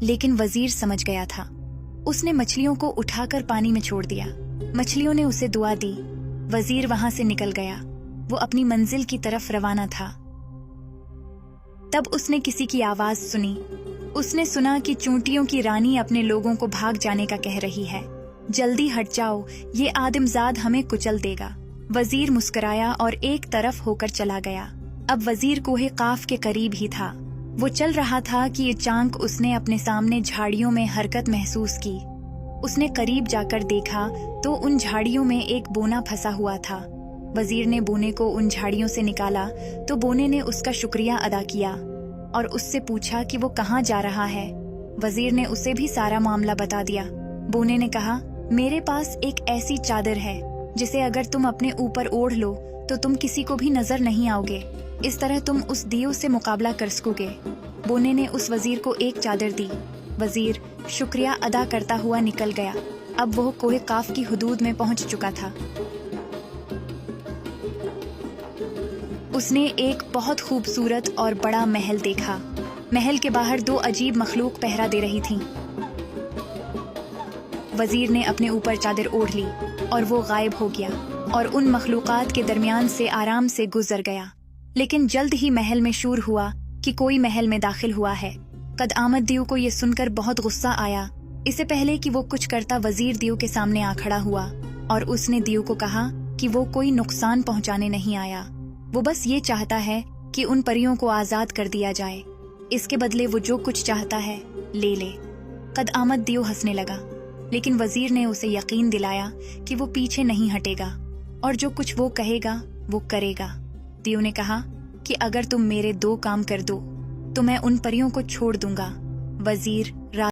लेकिन वजीर समझ गया था। उसने मछलियों को उठाकर पानी में छोड़ दिया। मछलियों ने उसे दुआ दी। वजीर वहां से निकल गया। वो अपनी मंजिल की तरफ रवाना था। तब उसने किसी की आवाज सुनी। उसने सुना कि चूंटियों की रानी अपने लोगों को भाग जाने का कह रही है। जल्दी हट जाओ, ये आदमजाद हमें कुचल देगा। वजीर मुस्कुराया और एक तरफ होकर चला गया। अब वजीर कोहे काफ के करीब ही था। वो चल रहा था कि अचानक उसने अपने सामने झाड़ियों में हरकत महसूस की। उसने करीब जाकर देखा तो उन झाड़ियों में एक बोना फंसा हुआ था। वजीर ने बोने को उन झाड़ियों से निकाला तो बोने ने उसका शुक्रिया अदा किया और उससे पूछा कि वो कहाँ जा रहा है। वजीर ने उसे भी सारा मामला बता दिया। बोने ने कहा, मेरे पास एक ऐसी चादर है जिसे अगर तुम अपने ऊपर ओढ़ लो तो तुम किसी को भी नजर नहीं आओगे। इस तरह तुम उस दियो से मुकाबला कर सकोगे। बोने ने उस वजीर को एक चादर दी। वजीर शुक्रिया अदा करता हुआ निकल गया। अब वो कोहे काफ की हुदूद में पहुंच चुका था। उसने एक बहुत खूबसूरत और बड़ा महल देखा। महल के बाहर दो अजीब मखलूक पहरा दे रही थीं। वजीर ने अपने ऊपर चादर ओढ़ ली और वो गायब हो गया और उन मखलूकात के दरमियान से आराम से गुजर गया। लेकिन जल्द ही महल में शूर हुआ कि कोई महल में दाखिल हुआ है। कद आमद दियो को ये सुनकर बहुत गुस्सा आया। इससे पहले कि वो कुछ करता, वजीर दियो के सामने आ खड़ा हुआ और उसने दियो को कहा कि वो कोई नुकसान पहुंचाने नहीं आया। वो बस ये चाहता है कि उन परियों को आजाद कर दिया जाए। इसके बदले वो जो कुछ चाहता है ले ले। कद आमद दियो हंसने लगा, लेकिन वजीर ने उसे यकीन दिलाया कि वो पीछे नहीं हटेगा और जो कुछ वो कहेगा वो करेगा। दियो ने कहा कि अगर तुम मेरे दो काम कर दो तो मैं उन परियों को छोड़ दूंगा। वजीर